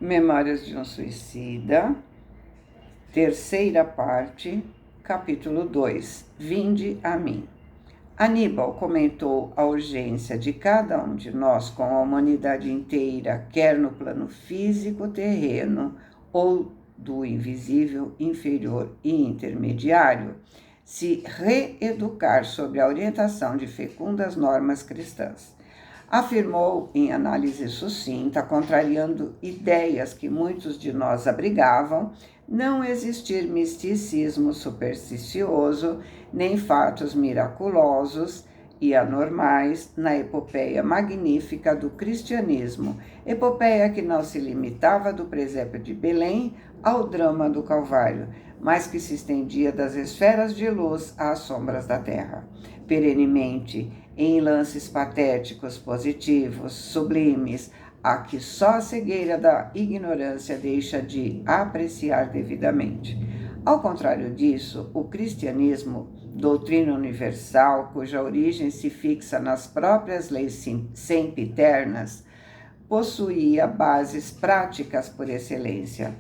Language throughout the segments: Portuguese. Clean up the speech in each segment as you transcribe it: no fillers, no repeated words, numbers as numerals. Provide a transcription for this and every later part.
Memórias de um Suicida, terceira parte, capítulo 2, Vinde a mim. Aníbal comentou a urgência de cada um de nós com a humanidade inteira, quer no plano físico terreno ou do invisível inferior e intermediário, se reeducar sobre a orientação de fecundas normas cristãs. Afirmou em análise sucinta, contrariando ideias que muitos de nós abrigavam, não existir misticismo supersticioso, nem fatos miraculosos e anormais na epopeia magnífica do cristianismo, epopeia que não se limitava do presépio de Belém ao drama do Calvário, mas que se estendia das esferas de luz às sombras da terra. Perenemente, em lances patéticos, positivos, sublimes, a que só a cegueira da ignorância deixa de apreciar devidamente. Ao contrário disso, o cristianismo, doutrina universal, cuja origem se fixa nas próprias leis sempiternas, possuía bases práticas por excelência,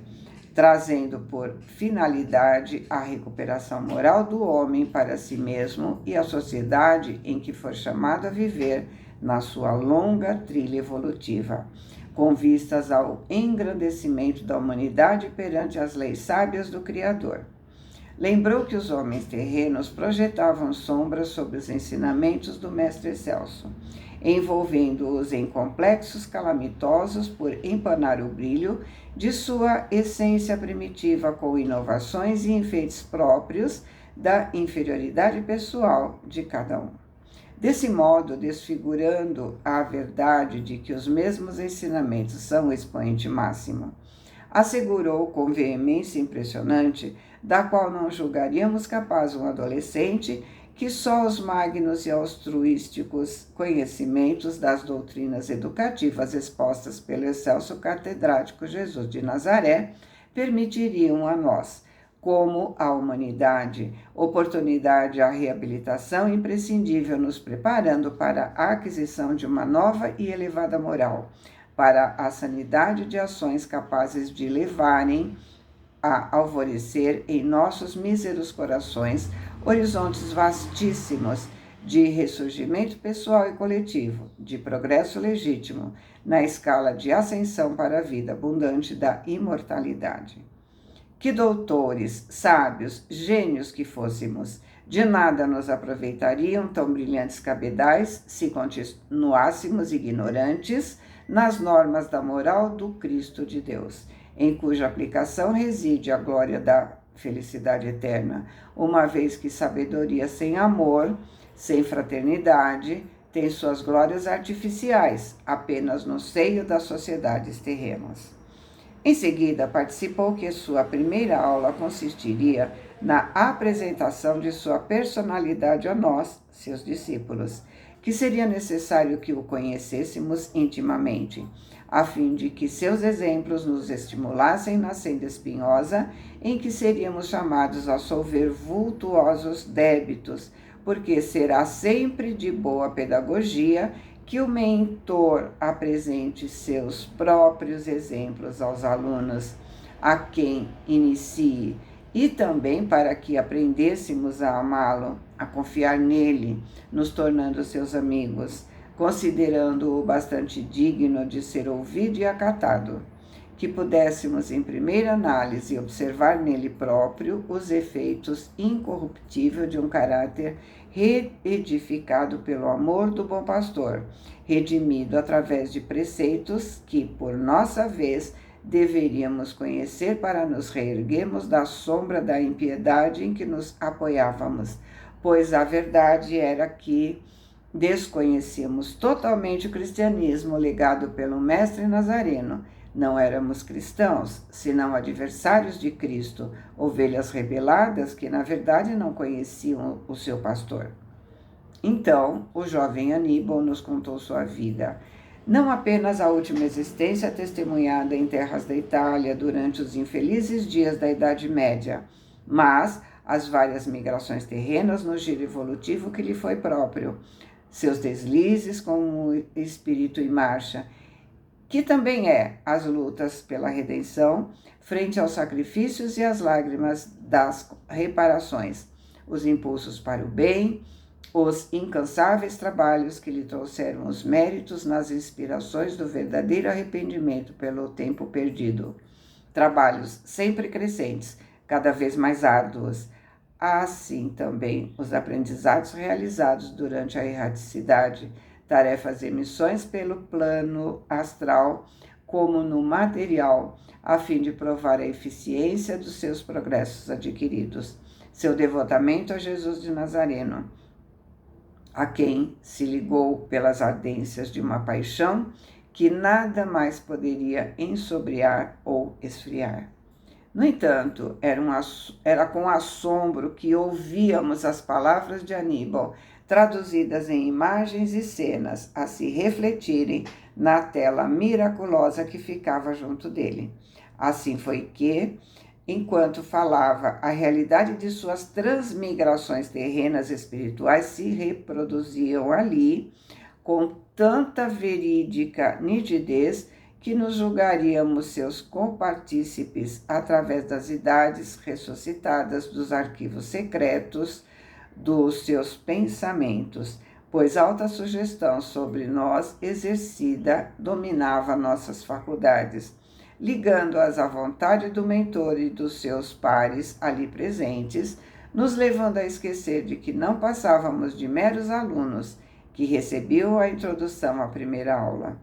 trazendo por finalidade a recuperação moral do homem para si mesmo e a sociedade em que for chamado a viver na sua longa trilha evolutiva, com vistas ao engrandecimento da humanidade perante as leis sábias do Criador. Lembrou que os homens terrenos projetavam sombras sobre os ensinamentos do Mestre Excelso, envolvendo-os em complexos calamitosos por empanar o brilho de sua essência primitiva com inovações e enfeites próprios da inferioridade pessoal de cada um. Desse modo, desfigurando a verdade de que os mesmos ensinamentos são o expoente máximo, assegurou com veemência impressionante, da qual não julgaríamos capaz um adolescente, que só os magnos e altruísticos conhecimentos das doutrinas educativas expostas pelo excelso catedrático Jesus de Nazaré permitiriam a nós, como a humanidade, oportunidade à reabilitação imprescindível, nos preparando para a aquisição de uma nova e elevada moral, para a sanidade de ações capazes de levarem a alvorecer em nossos míseros corações horizontes vastíssimos de ressurgimento pessoal e coletivo, de progresso legítimo, na escala de ascensão para a vida abundante da imortalidade. Que doutores, sábios, gênios que fôssemos, de nada nos aproveitariam tão brilhantes cabedais se continuássemos ignorantes nas normas da moral do Cristo de Deus, em cuja aplicação reside a glória da felicidade eterna, uma vez que sabedoria sem amor, sem fraternidade, tem suas glórias artificiais, apenas no seio das sociedades terrenas. Em seguida, participou que sua primeira aula consistiria na apresentação de sua personalidade a nós, seus discípulos, que seria necessário que o conhecêssemos intimamente, a fim de que seus exemplos nos estimulassem na senda espinhosa em que seríamos chamados a solver vultuosos débitos, porque será sempre de boa pedagogia que o mentor apresente seus próprios exemplos aos alunos a quem inicie, e também para que aprendêssemos a amá-lo, a confiar nele, nos tornando seus amigos, considerando-o bastante digno de ser ouvido e acatado, que pudéssemos, em primeira análise, observar nele próprio os efeitos incorruptíveis de um caráter reedificado pelo amor do bom pastor, redimido através de preceitos que, por nossa vez, deveríamos conhecer para nos reerguermos da sombra da impiedade em que nos apoiávamos, pois a verdade era que desconhecíamos totalmente o cristianismo legado pelo Mestre Nazareno. Não éramos cristãos, senão adversários de Cristo, ovelhas rebeladas que, na verdade, não conheciam o seu pastor. Então, o jovem Aníbal nos contou sua vida, não apenas a última existência testemunhada em terras da Itália durante os infelizes dias da Idade Média, mas as várias migrações terrenas no giro evolutivo que lhe foi próprio, seus deslizes como espírito em marcha, que também é as lutas pela redenção, frente aos sacrifícios e às lágrimas das reparações, os impulsos para o bem, os incansáveis trabalhos que lhe trouxeram os méritos nas inspirações do verdadeiro arrependimento pelo tempo perdido. Trabalhos sempre crescentes, cada vez mais árduos. Assim também os aprendizados realizados durante a erraticidade, tarefas e missões pelo plano astral, como no material, a fim de provar a eficiência dos seus progressos adquiridos. Seu devotamento a Jesus de Nazareno, a quem se ligou pelas ardências de uma paixão que nada mais poderia ensobriar ou esfriar. No entanto, era com assombro que ouvíamos as palavras de Aníbal, traduzidas em imagens e cenas, a se refletirem na tela miraculosa que ficava junto dele. Assim foi que, enquanto falava, a realidade de suas transmigrações terrenas espirituais se reproduziam ali com tanta verídica nitidez que nos julgaríamos seus compartícipes através das idades ressuscitadas dos arquivos secretos dos seus pensamentos, pois alta sugestão sobre nós exercida dominava nossas faculdades, ligando-as à vontade do mentor e dos seus pares ali presentes, nos levando a esquecer de que não passávamos de meros alunos que recebiam a introdução à primeira aula.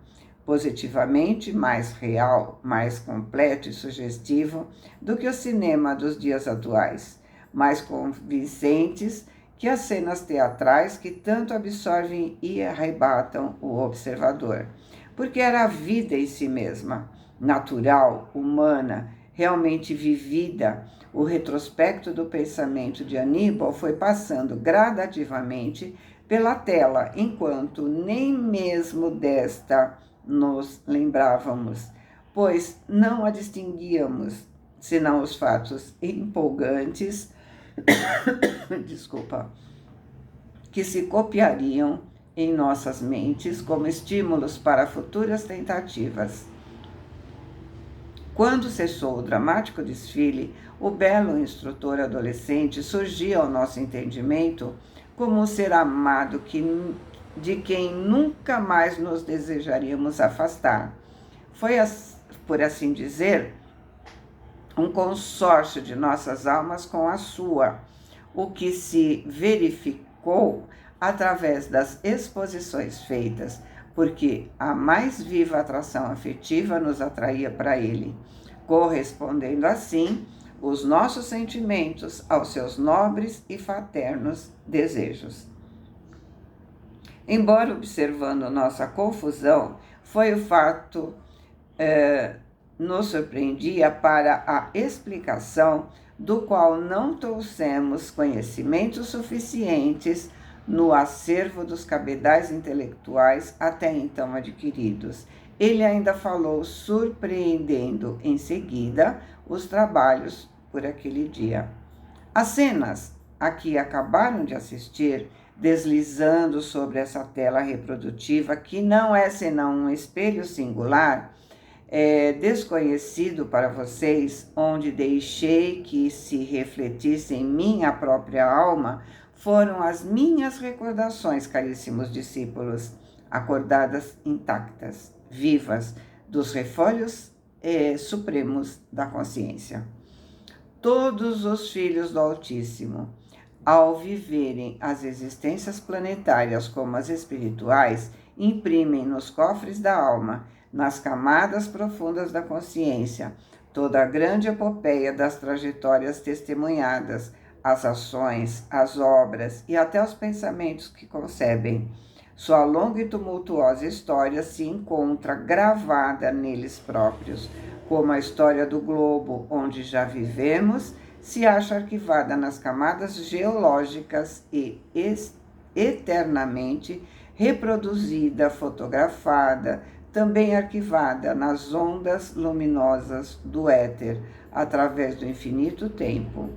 Positivamente mais real, mais completo e sugestivo do que o cinema dos dias atuais, mais convincentes que as cenas teatrais que tanto absorvem e arrebatam o observador, porque era a vida em si mesma, natural, humana, realmente vivida. O retrospecto do pensamento de Aníbal foi passando gradativamente pela tela, enquanto nem mesmo desta nos lembrávamos, pois não a distinguíamos, senão os fatos empolgantes, que se copiariam em nossas mentes como estímulos para futuras tentativas. Quando cessou o dramático desfile, o belo instrutor adolescente surgia ao nosso entendimento como um ser amado de quem nunca mais nos desejaríamos afastar. Foi, por assim dizer, um consórcio de nossas almas com a sua, o que se verificou através das exposições feitas, porque a mais viva atração afetiva nos atraía para ele, correspondendo assim os nossos sentimentos aos seus nobres e fraternos desejos. Embora observando nossa confusão, foi o fato nos surpreendia para a explicação do qual não trouxemos conhecimentos suficientes no acervo dos cabedais intelectuais até então adquiridos. Ele ainda falou, surpreendendo em seguida os trabalhos por aquele dia. As cenas a que acabaram de assistir, deslizando sobre essa tela reprodutiva, que não é senão um espelho singular, desconhecido para vocês, onde deixei que se refletisse em minha própria alma, foram as minhas recordações, caríssimos discípulos, acordadas intactas, vivas, dos refolhos supremos da consciência. Todos os filhos do Altíssimo, ao viverem as existências planetárias como as espirituais, imprimem nos cofres da alma, nas camadas profundas da consciência, toda a grande epopeia das trajetórias testemunhadas, as ações, as obras e até os pensamentos que concebem. Sua longa e tumultuosa história se encontra gravada neles próprios, como a história do globo onde já vivemos se acha arquivada nas camadas geológicas e eternamente reproduzida, fotografada, também arquivada nas ondas luminosas do éter, através do infinito tempo.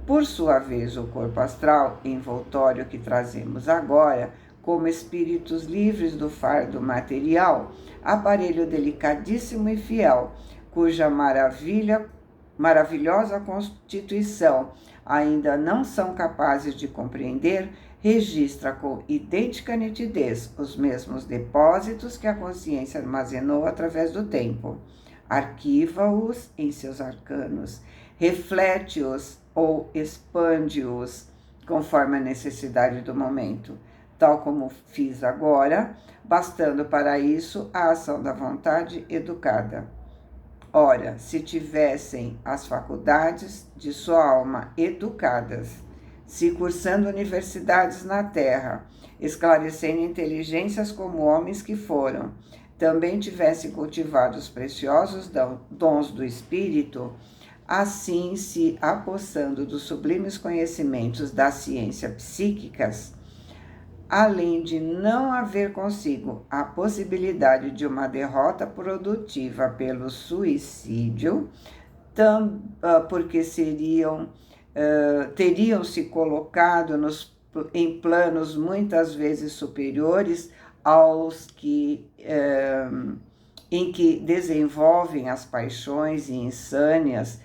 Por sua vez, o corpo astral, envoltório que trazemos agora, como espíritos livres do fardo material, aparelho delicadíssimo e fiel, cuja maravilhosa constituição ainda não são capazes de compreender, registra com idêntica nitidez os mesmos depósitos que a consciência armazenou através do tempo. Arquiva-os em seus arcanos, reflete-os ou expande-os conforme a necessidade do momento, tal como fiz agora, bastando para isso a ação da vontade educada. Ora, se tivessem as faculdades de sua alma educadas, se cursando universidades na terra, esclarecendo inteligências como homens que foram, também tivessem cultivado os preciosos dons do espírito, assim se apossando dos sublimes conhecimentos da ciência psíquicas, além de não haver consigo a possibilidade de uma derrota produtiva pelo suicídio, porque teriam se colocado em planos muitas vezes superiores aos em que desenvolvem as paixões e insânias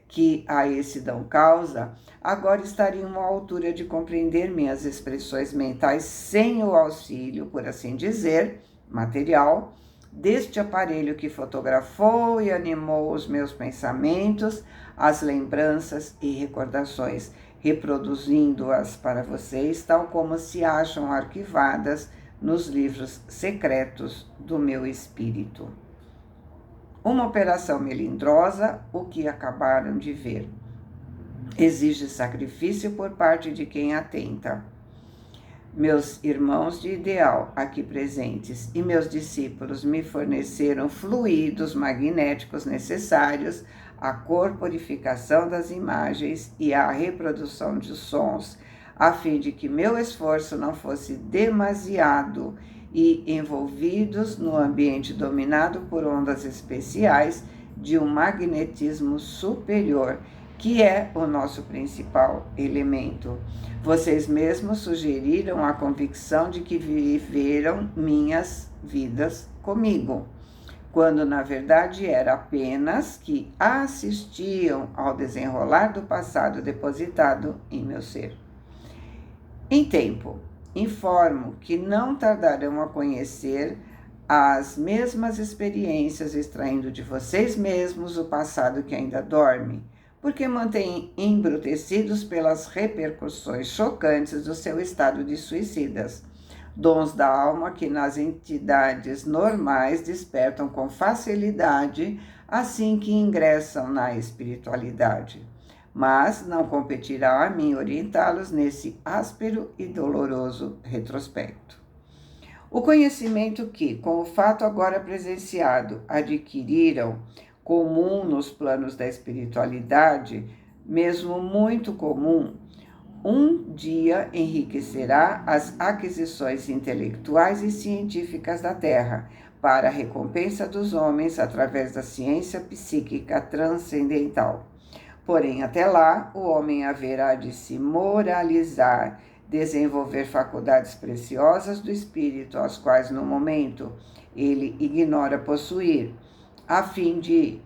que a esse dão causa, agora estariam à altura de compreender minhas expressões mentais sem o auxílio, por assim dizer, material, deste aparelho que fotografou e animou os meus pensamentos, as lembranças e recordações, reproduzindo-as para vocês, tal como se acham arquivadas nos livros secretos do meu espírito. Uma operação melindrosa, o que acabaram de ver. Exige sacrifício por parte de quem atenta. Meus irmãos de ideal aqui presentes e meus discípulos me forneceram fluidos magnéticos necessários à corporificação das imagens e à reprodução de sons, a fim de que meu esforço não fosse demasiado e envolvidos no ambiente dominado por ondas especiais de um magnetismo superior, que é o nosso principal elemento. Vocês mesmos sugeriram a convicção de que viveram minhas vidas comigo, quando na verdade era apenas que assistiam ao desenrolar do passado depositado em meu ser. Em tempo, informo que não tardarão a conhecer as mesmas experiências, extraindo de vocês mesmos o passado que ainda dorme, porque mantêm embrutecidos pelas repercussões chocantes do seu estado de suicidas, dons da alma que nas entidades normais despertam com facilidade assim que ingressam na espiritualidade. Mas não competirá a mim orientá-los nesse áspero e doloroso retrospecto. O conhecimento que, com o fato agora presenciado, adquiriram, comum nos planos da espiritualidade, mesmo muito comum, um dia enriquecerá as aquisições intelectuais e científicas da Terra, para a recompensa dos homens através da ciência psíquica transcendental. Porém, até lá, o homem haverá de se moralizar, desenvolver faculdades preciosas do espírito, as quais, no momento, ele ignora possuir, a fim de,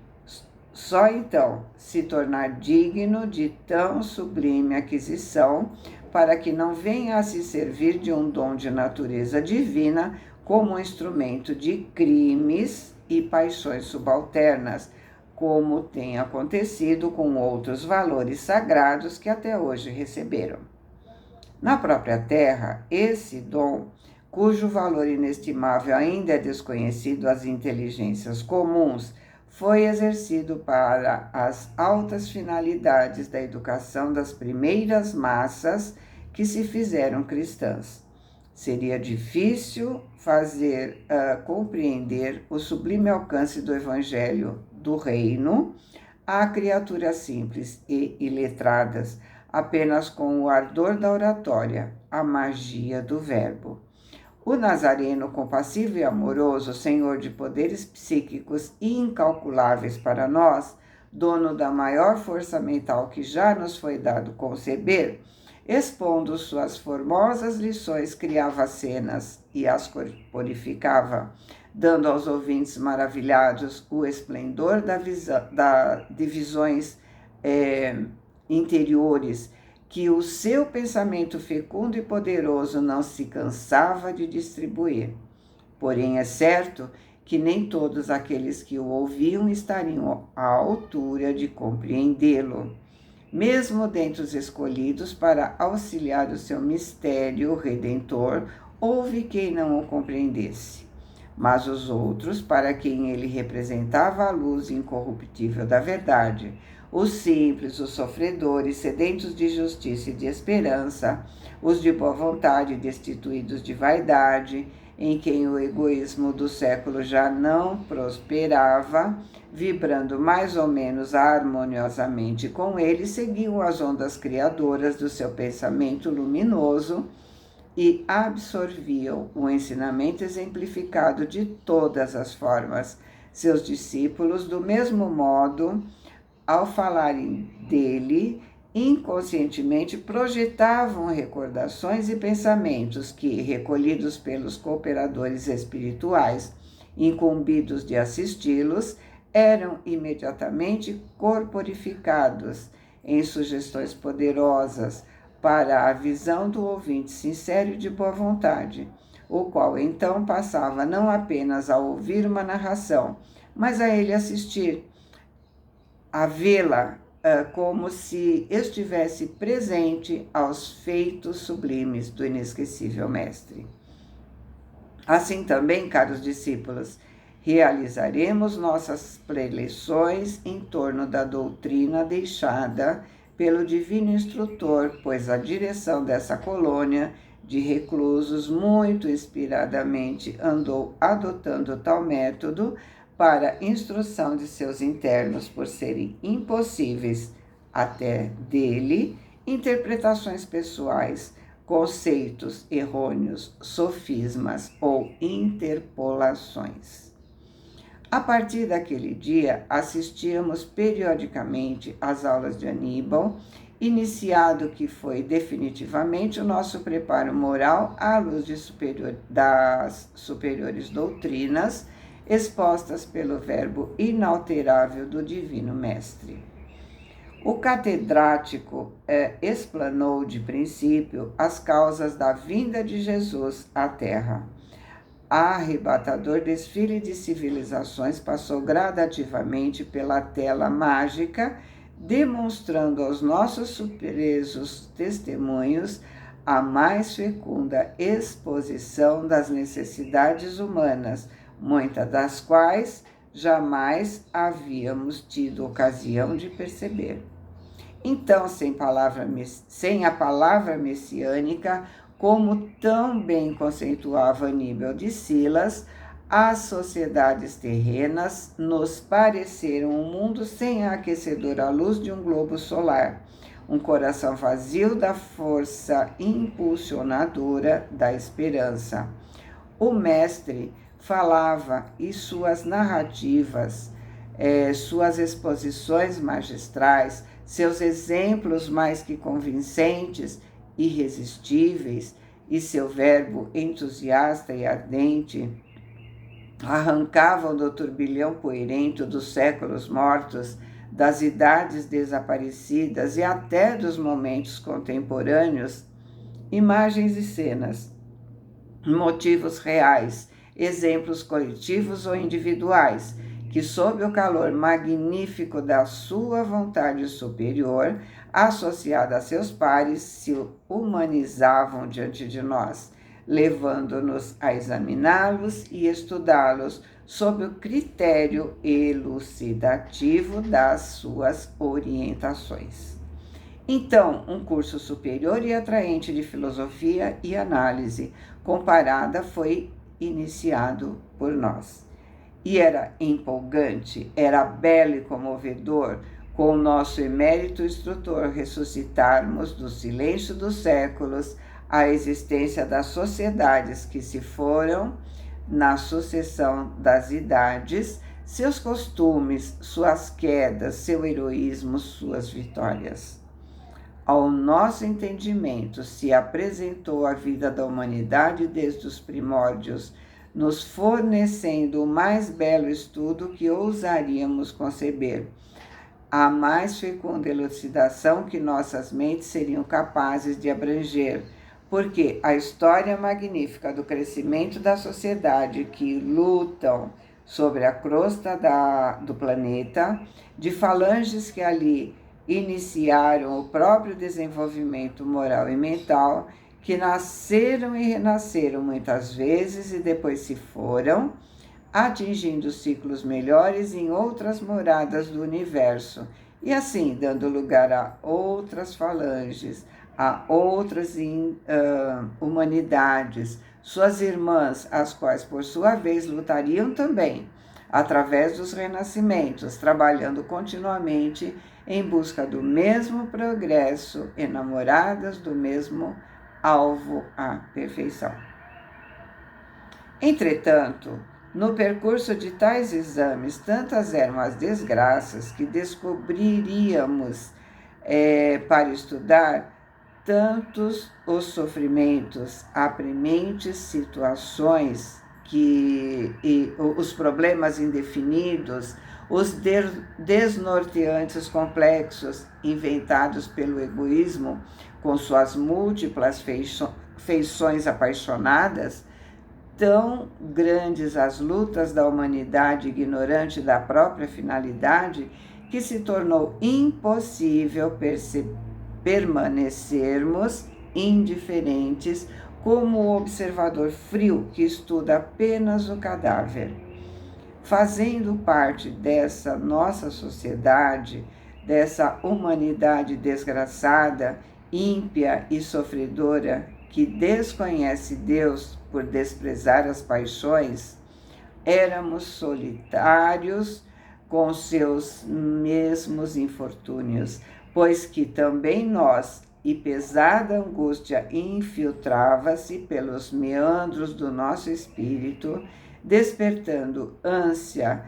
só então, se tornar digno de tão sublime aquisição, para que não venha a se servir de um dom de natureza divina como um instrumento de crimes e paixões subalternas, como tem acontecido com outros valores sagrados que até hoje receberam. Na própria Terra, esse dom, cujo valor inestimável ainda é desconhecido às inteligências comuns, foi exercido para as altas finalidades da educação das primeiras massas que se fizeram cristãs. Seria difícil fazer compreender o sublime alcance do Evangelho do Reino a criaturas simples e iletradas, apenas com o ardor da oratória, a magia do verbo. O Nazareno compassivo e amoroso, Senhor de poderes psíquicos incalculáveis para nós, dono da maior força mental que já nos foi dado conceber, expondo suas formosas lições, criava cenas e as corporificava, dando aos ouvintes maravilhados o esplendor de visões interiores, que o seu pensamento fecundo e poderoso não se cansava de distribuir. Porém, é certo que nem todos aqueles que o ouviam estariam à altura de compreendê-lo. Mesmo dentre os escolhidos para auxiliar o seu mistério redentor, houve quem não o compreendesse. Mas os outros, para quem ele representava a luz incorruptível da verdade, os simples, os sofredores, sedentos de justiça e de esperança, os de boa vontade, destituídos de vaidade, em quem o egoísmo do século já não prosperava, vibrando mais ou menos harmoniosamente com ele, seguiam as ondas criadoras do seu pensamento luminoso e absorviam o ensinamento exemplificado de todas as formas. Seus discípulos, do mesmo modo, ao falarem dele, inconscientemente projetavam recordações e pensamentos que, recolhidos pelos cooperadores espirituais, incumbidos de assisti-los, eram imediatamente corporificados em sugestões poderosas para a visão do ouvinte sincero e de boa vontade, o qual então passava não apenas a ouvir uma narração, mas a ele assistir, a vê-la como se estivesse presente aos feitos sublimes do inesquecível Mestre. Assim também, caros discípulos, realizaremos nossas preleções em torno da doutrina deixada pelo Divino Instrutor, pois a direção dessa colônia de reclusos muito inspiradamente andou adotando tal método para instrução de seus internos, por serem impossíveis, até dele, interpretações pessoais, conceitos errôneos, sofismas ou interpolações. A partir daquele dia, assistíamos periodicamente às aulas de Aníbal, iniciado que foi definitivamente o nosso preparo moral à luz das superiores doutrinas, expostas pelo verbo inalterável do Divino Mestre. O catedrático explanou de princípio as causas da vinda de Jesus à Terra. Arrebatador desfile de civilizações passou gradativamente pela tela mágica, demonstrando aos nossos surpresos testemunhos a mais fecunda exposição das necessidades humanas, muitas das quais jamais havíamos tido ocasião de perceber. Então, sem a palavra messiânica, como tão bem conceituava Aníbal de Silas, as sociedades terrenas nos pareceram um mundo sem a aquecedora luz de um globo solar, um coração vazio da força impulsionadora da esperança. O Mestre falava e suas narrativas, suas exposições magistrais, seus exemplos mais que convincentes, irresistíveis, e seu verbo entusiasta e ardente arrancavam do turbilhão poeirento dos séculos mortos, das idades desaparecidas e até dos momentos contemporâneos, imagens e cenas, motivos reais, exemplos coletivos ou individuais, que sob o calor magnífico da sua vontade superior, associada a seus pares, se humanizavam diante de nós, levando-nos a examiná-los e estudá-los sob o critério elucidativo das suas orientações. Então, um curso superior e atraente de filosofia e análise comparada foi iniciado por nós. E era empolgante, era belo e comovedor, com o nosso emérito instrutor ressuscitarmos do silêncio dos séculos a existência das sociedades que se foram, na sucessão das idades, seus costumes, suas quedas, seu heroísmo, suas vitórias. ao nosso entendimento se apresentou a vida da humanidade desde os primórdios, nos fornecendo o mais belo estudo que ousaríamos conceber, a mais fecunda elucidação que nossas mentes seriam capazes de abranger, porque a história magnífica do crescimento da sociedade que lutam sobre a crosta do planeta, de falanges que ali iniciaram o próprio desenvolvimento moral e mental, que nasceram e renasceram muitas vezes e depois se foram, atingindo ciclos melhores em outras moradas do universo, e assim dando lugar a outras falanges, a outras humanidades, suas irmãs, as quais por sua vez lutariam também, através dos renascimentos, trabalhando continuamente em busca do mesmo progresso, enamoradas do mesmo alvo, a perfeição. Entretanto, no percurso de tais exames, tantas eram as desgraças que descobriríamos para estudar, tantos os sofrimentos, aprementes situações e os problemas indefinidos, os desnorteantes complexos inventados pelo egoísmo, com suas múltiplas feições apaixonadas, tão grandes as lutas da humanidade ignorante da própria finalidade, que se tornou impossível permanecermos indiferentes como o observador frio que estuda apenas o cadáver. Fazendo parte dessa nossa sociedade, dessa humanidade desgraçada, ímpia e sofredora, que desconhece Deus por desprezar as paixões, éramos solitários com seus mesmos infortúnios, pois que também nós, e pesada angústia infiltrava-se pelos meandros do nosso espírito, despertando ânsia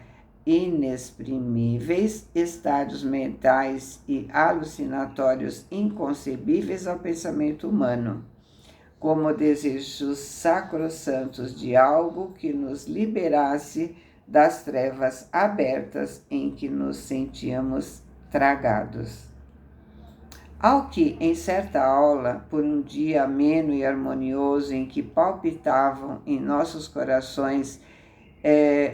inexprimíveis, estádios mentais e alucinatórios inconcebíveis ao pensamento humano, como desejos sacrossantos de algo que nos liberasse das trevas abertas em que nos sentíamos tragados. Ao que, em certa aula, por um dia ameno e harmonioso em que palpitavam em nossos corações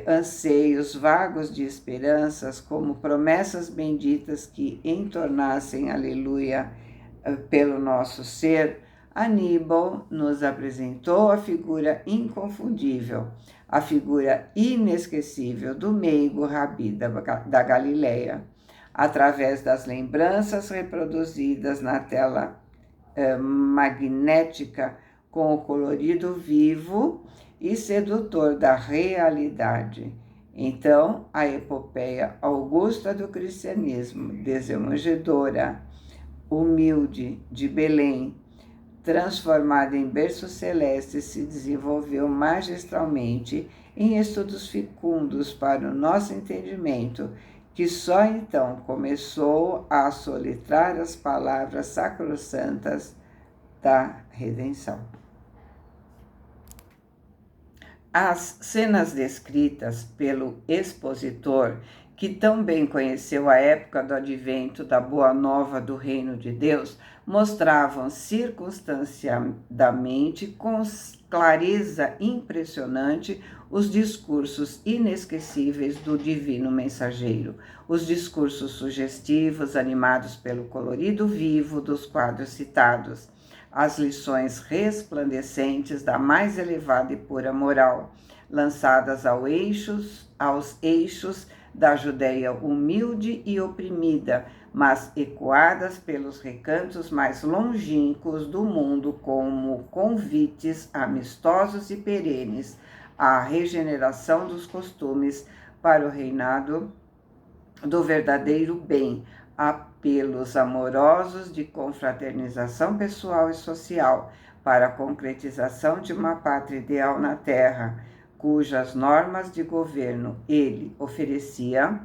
anseios vagos de esperanças, como promessas benditas que entornassem aleluia pelo nosso ser, Aníbal nos apresentou a figura inconfundível, a figura inesquecível do meigo Rabi da Galileia, através das lembranças reproduzidas na tela magnética com o colorido vivo e sedutor da realidade. Então, a epopeia augusta do cristianismo, desenvolvedora, humilde, de Belém, transformada em berço celeste, se desenvolveu magistralmente em estudos fecundos para o nosso entendimento, que só então começou a solitrar as palavras sacrossantas da redenção. As cenas descritas pelo expositor, que tão bem conheceu a época do advento da Boa Nova do Reino de Deus, mostravam circunstanciadamente, com clareza impressionante, os discursos inesquecíveis do divino mensageiro, os discursos sugestivos, animados pelo colorido vivo dos quadros citados, as lições resplandecentes da mais elevada e pura moral, lançadas aos eixos da Judéia humilde e oprimida, mas ecoadas pelos recantos mais longínquos do mundo como convites amistosos e perenes à regeneração dos costumes para o reinado do verdadeiro bem, apelos amorosos de confraternização pessoal e social para a concretização de uma pátria ideal na terra, cujas normas de governo ele oferecia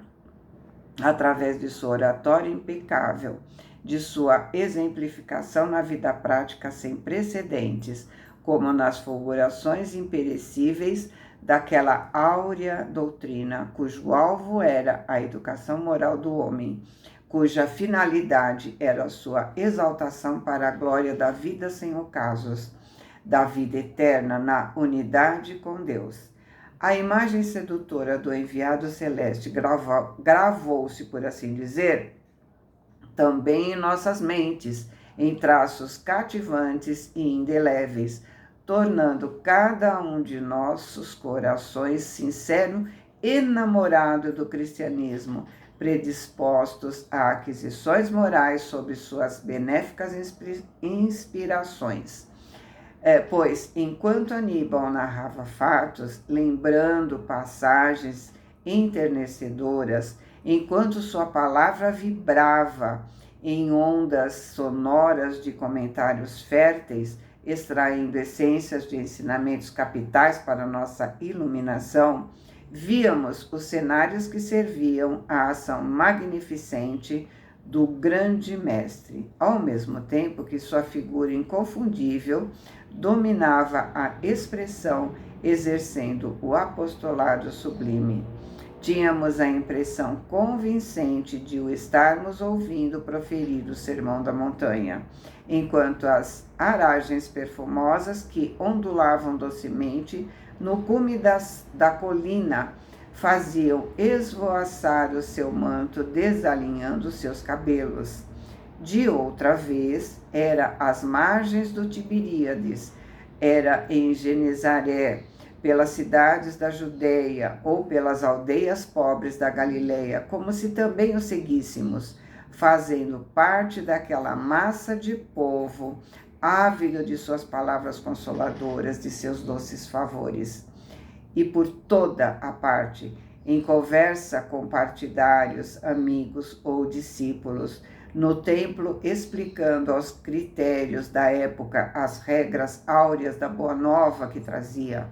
através de sua oratória impecável, de sua exemplificação na vida prática sem precedentes, como nas fulgurações imperecíveis daquela áurea doutrina, cujo alvo era a educação moral do homem, cuja finalidade era a sua exaltação para a glória da vida sem ocasos, da vida eterna na unidade com Deus. A imagem sedutora do enviado celeste gravou-se, por assim dizer, também em nossas mentes, em traços cativantes e indeléveis, tornando cada um de nossos corações sincero e namorado do cristianismo, predispostos a aquisições morais sob suas benéficas inspirações. Pois, enquanto Aníbal narrava fatos, lembrando passagens enternecedoras, enquanto sua palavra vibrava em ondas sonoras de comentários férteis, extraindo essências de ensinamentos capitais para nossa iluminação, víamos os cenários que serviam à ação magnificente do grande mestre, ao mesmo tempo que sua figura inconfundível dominava a expressão, exercendo o apostolado sublime. Tínhamos a impressão convincente de o estarmos ouvindo proferir o Sermão da Montanha, enquanto as aragens perfumosas que ondulavam docemente no cume da colina faziam esvoaçar o seu manto, desalinhando seus cabelos. De outra vez, era às margens do Tiberíades, era em Genezaré, pelas cidades da Judéia ou pelas aldeias pobres da Galileia, como se também o seguíssemos, fazendo parte daquela massa de povo, ávido de suas palavras consoladoras, de seus doces favores. E por toda a parte, em conversa com partidários, amigos ou discípulos, no templo explicando aos critérios da época as regras áureas da Boa Nova que trazia,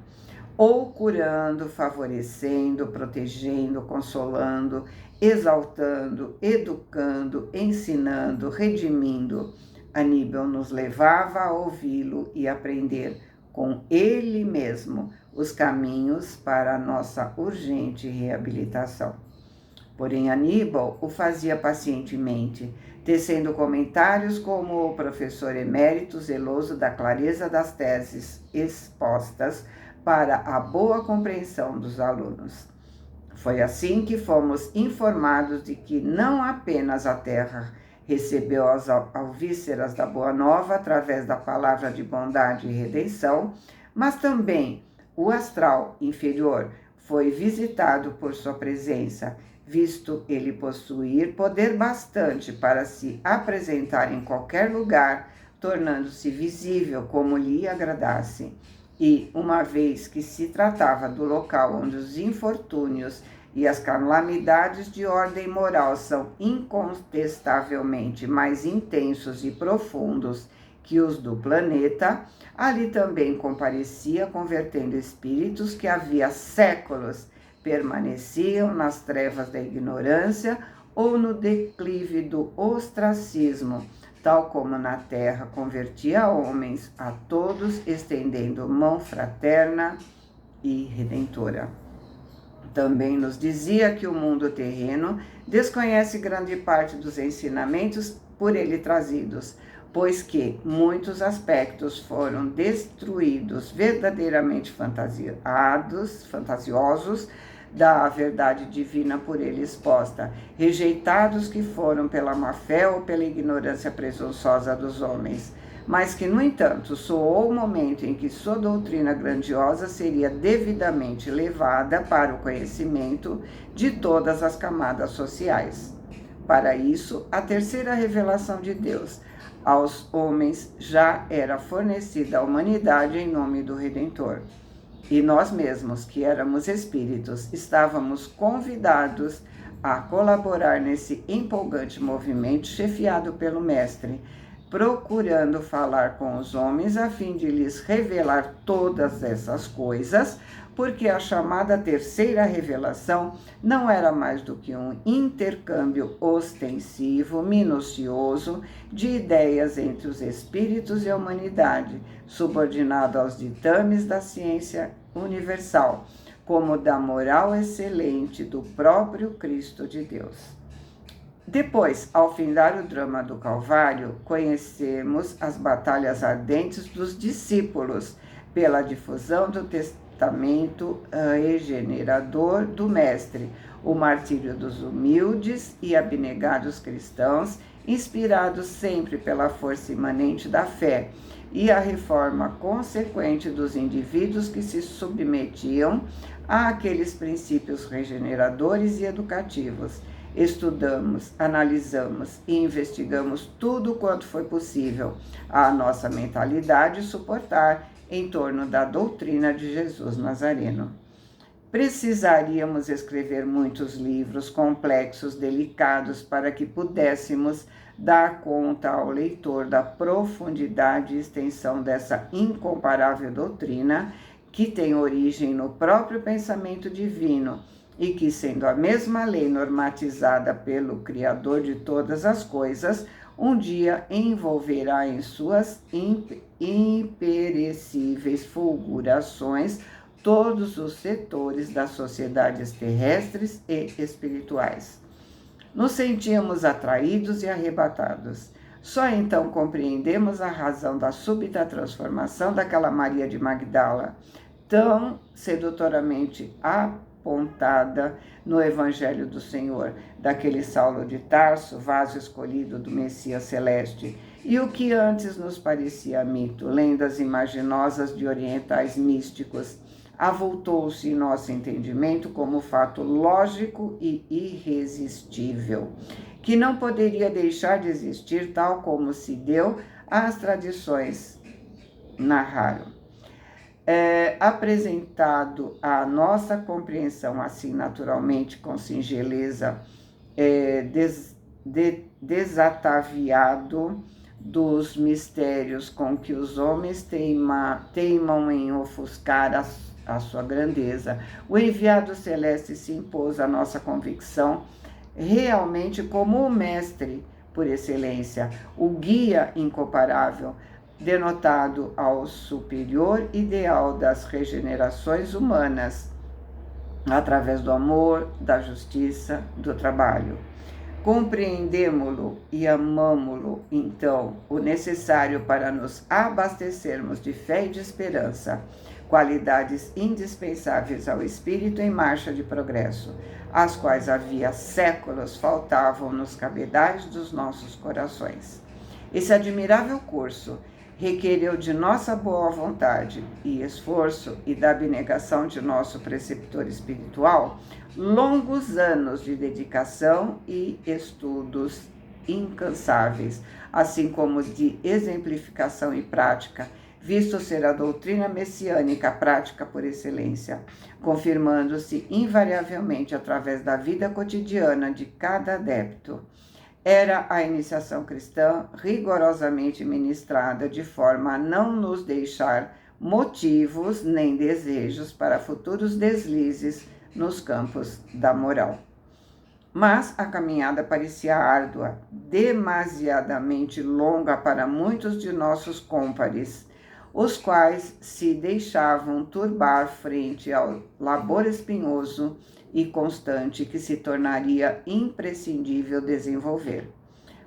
ou curando, favorecendo, protegendo, consolando, exaltando, educando, ensinando, redimindo. Aníbal nos levava a ouvi-lo e aprender com ele mesmo os caminhos para a nossa urgente reabilitação. Porém, Aníbal o fazia pacientemente, tecendo comentários como o professor emérito zeloso da clareza das teses expostas para a boa compreensão dos alunos. Foi assim que fomos informados de que não apenas a terra recebeu as alvíceras da Boa Nova através da palavra de bondade e redenção, mas também o astral inferior foi visitado por sua presença, visto ele possuir poder bastante para se apresentar em qualquer lugar, tornando-se visível como lhe agradasse. E, uma vez que se tratava do local onde os infortúnios e as calamidades de ordem moral são incontestavelmente mais intensos e profundos que os do planeta, ali também comparecia, convertendo espíritos que havia séculos permaneciam nas trevas da ignorância ou no declive do ostracismo, tal como na terra convertia homens a todos, estendendo mão fraterna e redentora. Também nos dizia que o mundo terreno desconhece grande parte dos ensinamentos por ele trazidos, pois que muitos aspectos foram destruídos, verdadeiramente fantasiosos, da verdade divina por ele exposta, rejeitados que foram pela má-fé ou pela ignorância presunçosa dos homens, mas que, no entanto, soou o momento em que sua doutrina grandiosa seria devidamente levada para o conhecimento de todas as camadas sociais. Para isso, a terceira revelação de Deus aos homens já era fornecida à humanidade em nome do Redentor. E nós mesmos, que éramos espíritos, estávamos convidados a colaborar nesse empolgante movimento chefiado pelo Mestre, procurando falar com os homens a fim de lhes revelar todas essas coisas, porque a chamada terceira revelação não era mais do que um intercâmbio ostensivo, minucioso, de ideias entre os espíritos e a humanidade, subordinado aos ditames da ciência universal, como da moral excelente do próprio Cristo de Deus. Depois, ao findar o drama do Calvário, conhecemos as batalhas ardentes dos discípulos pela difusão do testamento regenerador do Mestre, o martírio dos humildes e abnegados cristãos, inspirados sempre pela força imanente da fé, e a reforma consequente dos indivíduos que se submetiam àqueles princípios regeneradores e educativos. Estudamos, analisamos e investigamos tudo quanto foi possível a nossa mentalidade suportar em torno da doutrina de Jesus Nazareno. Precisaríamos escrever muitos livros complexos, delicados, para que pudéssemos dar conta ao leitor da profundidade e extensão dessa incomparável doutrina, que tem origem no próprio pensamento divino e que, sendo a mesma lei normatizada pelo Criador de todas as coisas, um dia envolverá em suas imperecíveis fulgurações todos os setores das sociedades terrestres e espirituais. Nos sentíamos atraídos e arrebatados. Só então compreendemos a razão da súbita transformação daquela Maria de Magdala, tão sedutoramente apontada no Evangelho do Senhor, daquele Saulo de Tarso, vaso escolhido do Messias Celeste, e o que antes nos parecia mito, lendas imaginosas de orientais místicos, avultou-se em nosso entendimento como fato lógico e irresistível, que não poderia deixar de existir, tal como se deu as tradições narraram. Apresentado à nossa compreensão assim naturalmente, com singeleza, desataviado dos mistérios com que os homens teimam em ofuscar a sua grandeza, o enviado celeste se impôs à nossa convicção realmente como o mestre por excelência, o guia incomparável, denotado ao superior ideal das regenerações humanas, através do amor, da justiça, do trabalho. Compreendemo-lo e amamo-lo, então, o necessário para nos abastecermos de fé e de esperança, qualidades indispensáveis ao espírito em marcha de progresso, as quais havia séculos faltavam nos cabedais dos nossos corações. Esse admirável curso requereu de nossa boa vontade e esforço e da abnegação de nosso preceptor espiritual longos anos de dedicação e estudos incansáveis, assim como de exemplificação e prática, visto ser a doutrina messiânica prática por excelência, confirmando-se invariavelmente através da vida cotidiana de cada adepto. Era a iniciação cristã rigorosamente ministrada de forma a não nos deixar motivos nem desejos para futuros deslizes nos campos da moral. Mas a caminhada parecia árdua, demasiadamente longa para muitos de nossos cômpares, os quais se deixavam turbar frente ao labor espinhoso e constante que se tornaria imprescindível desenvolver.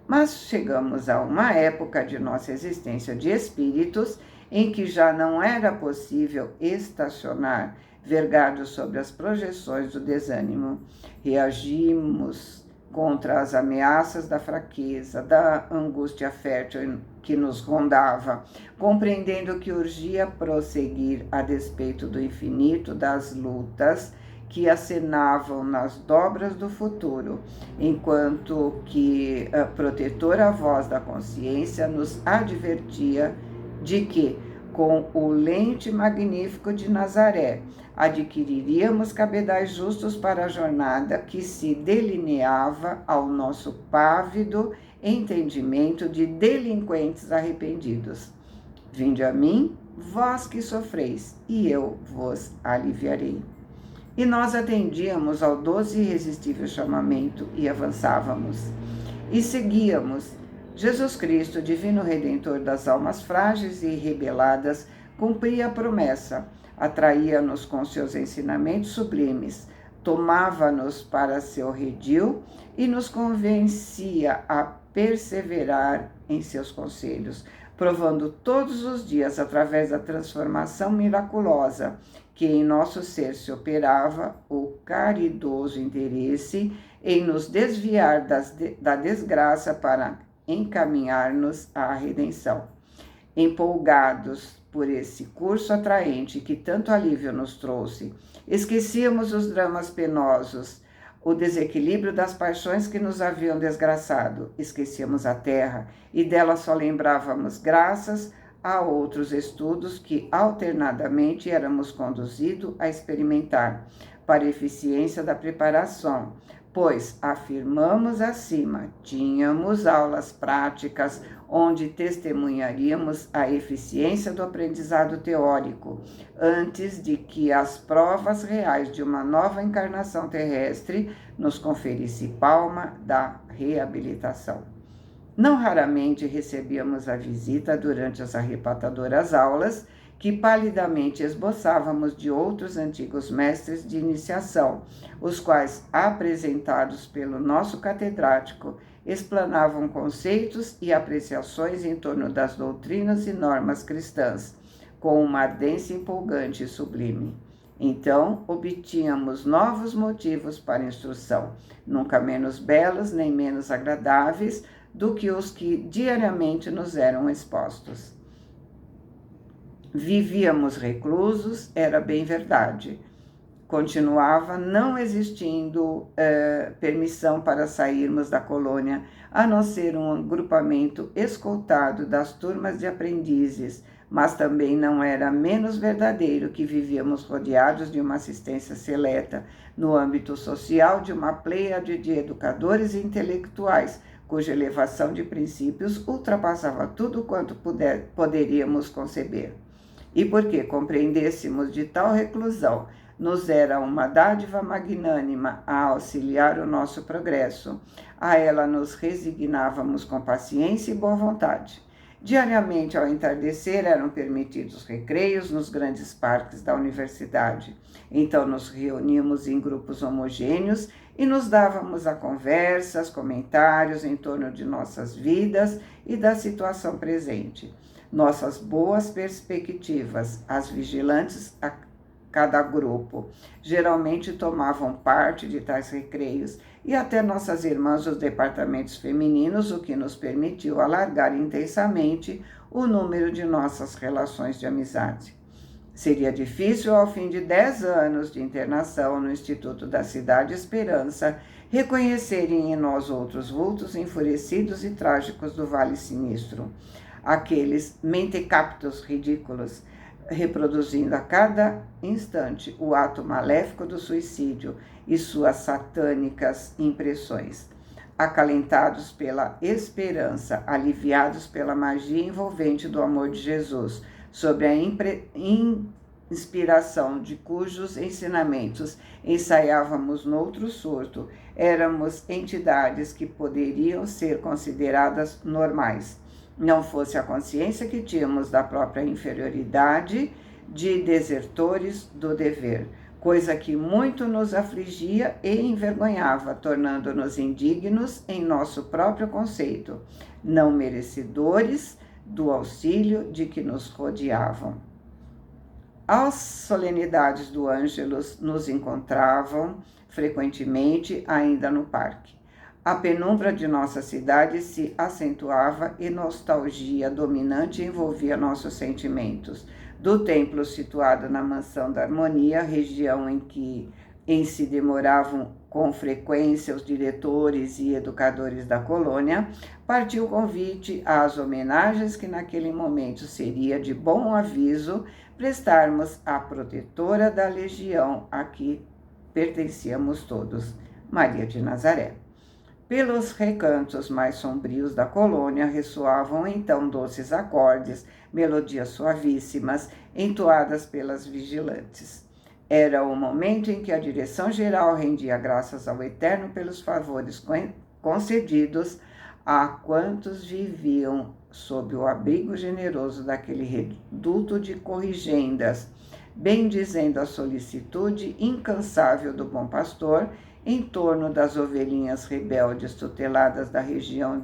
Mas chegamos a uma época de nossa existência de espíritos em que já não era possível estacionar, vergados sobre as projeções do desânimo. Reagimos contra as ameaças da fraqueza, da angústia fértil que nos rondava, compreendendo que urgia prosseguir a despeito do infinito das lutas que acenavam nas dobras do futuro, enquanto que a protetora voz da consciência nos advertia de que, com o lente magnífico de Nazaré, adquiriríamos cabedais justos para a jornada que se delineava ao nosso pávido entendimento de delinquentes arrependidos. Vinde a mim vós que sofreis, e eu vos aliviarei. E nós atendíamos ao doce e irresistível chamamento e avançávamos. E seguíamos. Jesus Cristo, divino Redentor das almas frágeis e rebeladas, cumpria a promessa, atraía-nos com seus ensinamentos sublimes, tomava-nos para seu redil e nos convencia a perseverar em seus conselhos, provando todos os dias, através da transformação miraculosa que em nosso ser se operava, o caridoso interesse em nos desviar da desgraça para encaminhar-nos à redenção. Empolgados por esse curso atraente que tanto alívio nos trouxe, esquecíamos os dramas penosos, o desequilíbrio das paixões que nos haviam desgraçado, esquecíamos a terra e dela só lembrávamos graças a outros estudos que alternadamente éramos conduzidos a experimentar, para eficiência da preparação, pois, afirmamos acima, tínhamos aulas práticas onde testemunharíamos a eficiência do aprendizado teórico, antes de que as provas reais de uma nova encarnação terrestre nos conferisse palma da reabilitação. Não raramente recebíamos a visita durante as arrebatadoras aulas que palidamente esboçávamos de outros antigos mestres de iniciação, os quais, apresentados pelo nosso catedrático, explanavam conceitos e apreciações em torno das doutrinas e normas cristãs, com uma ardência empolgante e sublime. Então, obtínhamos novos motivos para instrução, nunca menos belos nem menos agradáveis do que os que diariamente nos eram expostos. Vivíamos reclusos, era bem verdade. Continuava não existindo permissão para sairmos da colônia, a não ser um agrupamento escoltado das turmas de aprendizes, mas também não era menos verdadeiro que vivíamos rodeados de uma assistência seleta, no âmbito social de uma pleiade de educadores e intelectuais, cuja elevação de princípios ultrapassava tudo quanto poderíamos conceber. E porque compreendêssemos de tal reclusão, nos era uma dádiva magnânima a auxiliar o nosso progresso. A ela nos resignávamos com paciência e boa vontade. Diariamente, ao entardecer, eram permitidos recreios nos grandes parques da universidade. Então nos reuníamos em grupos homogêneos e nos dávamos a conversas, comentários em torno de nossas vidas e da situação presente. Nossas boas perspectivas, as vigilantes a cada grupo, geralmente tomavam parte de tais recreios, e até nossas irmãs dos departamentos femininos, o que nos permitiu alargar intensamente o número de nossas relações de amizade. Seria difícil, ao fim de 10 anos de internação no Instituto da Cidade Esperança, reconhecerem em nós outros vultos enfurecidos e trágicos do Vale Sinistro, aqueles mentecaptos ridículos, reproduzindo a cada instante o ato maléfico do suicídio e suas satânicas impressões. Acalentados pela esperança, aliviados pela magia envolvente do amor de Jesus, sob a inspiração de cujos ensinamentos ensaiávamos noutro surto, éramos entidades que poderiam ser consideradas normais, não fosse a consciência que tínhamos da própria inferioridade de desertores do dever, coisa que muito nos afligia e envergonhava, tornando-nos indignos em nosso próprio conceito, não merecedores do auxílio de que nos rodeavam. As solenidades do Ângelus nos encontravam frequentemente ainda no parque. A penumbra de nossa cidade se acentuava e nostalgia dominante envolvia nossos sentimentos. Do templo situado na Mansão da Harmonia, região em se demoravam com frequência os diretores e educadores da colônia, partiu o convite às homenagens que naquele momento seria de bom aviso prestarmos à protetora da legião a que pertencíamos todos, Maria de Nazaré. Pelos recantos mais sombrios da colônia ressoavam então doces acordes, melodias suavíssimas, entoadas pelas vigilantes. Era o momento em que a direção-geral rendia graças ao Eterno pelos favores concedidos a quantos viviam sob o abrigo generoso daquele reduto de corrigendas, bendizendo a solicitude incansável do bom pastor em torno das ovelhinhas rebeldes tuteladas da região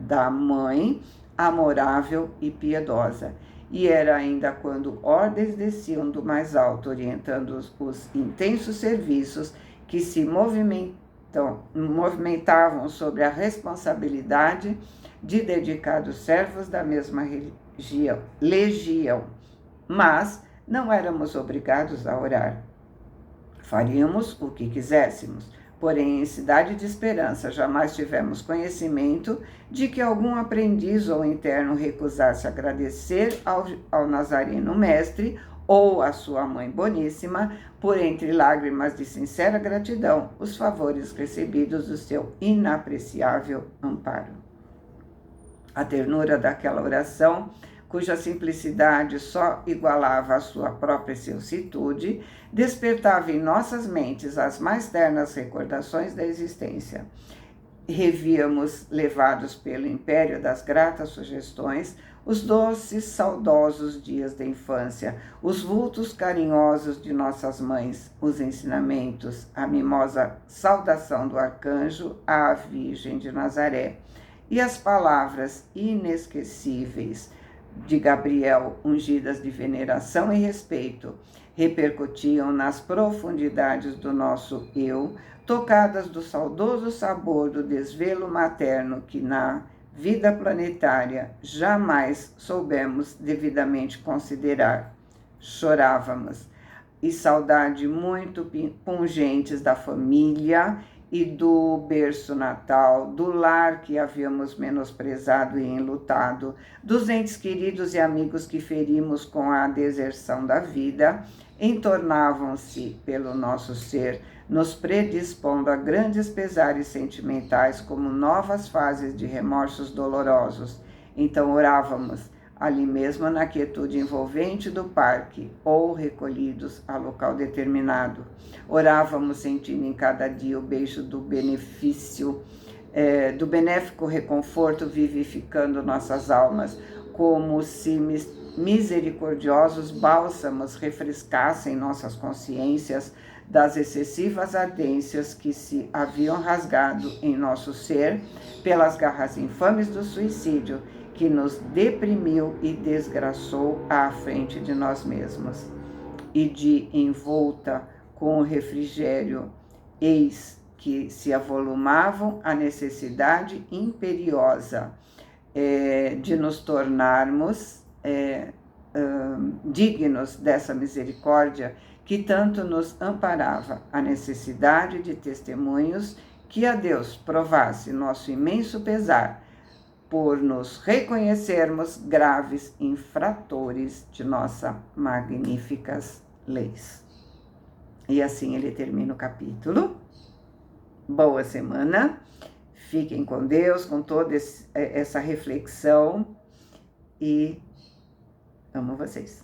da mãe, amorável e piedosa. E era ainda quando ordens desciam do mais alto, orientando os intensos serviços que se movimentavam sobre a responsabilidade de dedicados servos da mesma legião. Mas não éramos obrigados a orar. Faríamos o que quiséssemos. Porém, em Cidade de Esperança, jamais tivemos conhecimento de que algum aprendiz ou interno recusasse agradecer ao Nazareno Mestre ou à sua mãe boníssima, por entre lágrimas de sincera gratidão, os favores recebidos do seu inapreciável amparo. A ternura daquela oração, cuja simplicidade só igualava a sua própria excelsitude, despertava em nossas mentes as mais ternas recordações da existência. Revíamos, levados pelo império das gratas sugestões, os doces, saudosos dias da infância, os vultos carinhosos de nossas mães, os ensinamentos, a mimosa saudação do arcanjo à Virgem de Nazaré e as palavras inesquecíveis de Gabriel, ungidas de veneração e respeito, repercutiam nas profundidades do nosso eu, tocadas do saudoso sabor do desvelo materno que na vida planetária jamais soubemos devidamente considerar. Chorávamos, e saudade muito pungentes da família e do berço natal, do lar que havíamos menosprezado e enlutado, dos entes queridos e amigos que ferimos com a deserção da vida, entornavam-se pelo nosso ser, nos predispondo a grandes pesares sentimentais como novas fases de remorsos dolorosos. Então orávamos, ali mesmo na quietude envolvente do parque, ou recolhidos a local determinado. Orávamos sentindo em cada dia o beijo do do benéfico reconforto vivificando nossas almas, como se misericordiosos bálsamos refrescassem nossas consciências das excessivas ardências que se haviam rasgado em nosso ser pelas garras infames do suicídio, que nos deprimiu e desgraçou à frente de nós mesmos. E de envolta com o refrigério, eis que se avolumavam a necessidade imperiosa de nos tornarmos dignos dessa misericórdia que tanto nos amparava, a necessidade de testemunhos que a Deus provasse nosso imenso pesar, por nos reconhecermos graves infratores de nossas magníficas leis. E assim ele termina o capítulo. Boa semana, fiquem com Deus, com toda essa reflexão e amo vocês.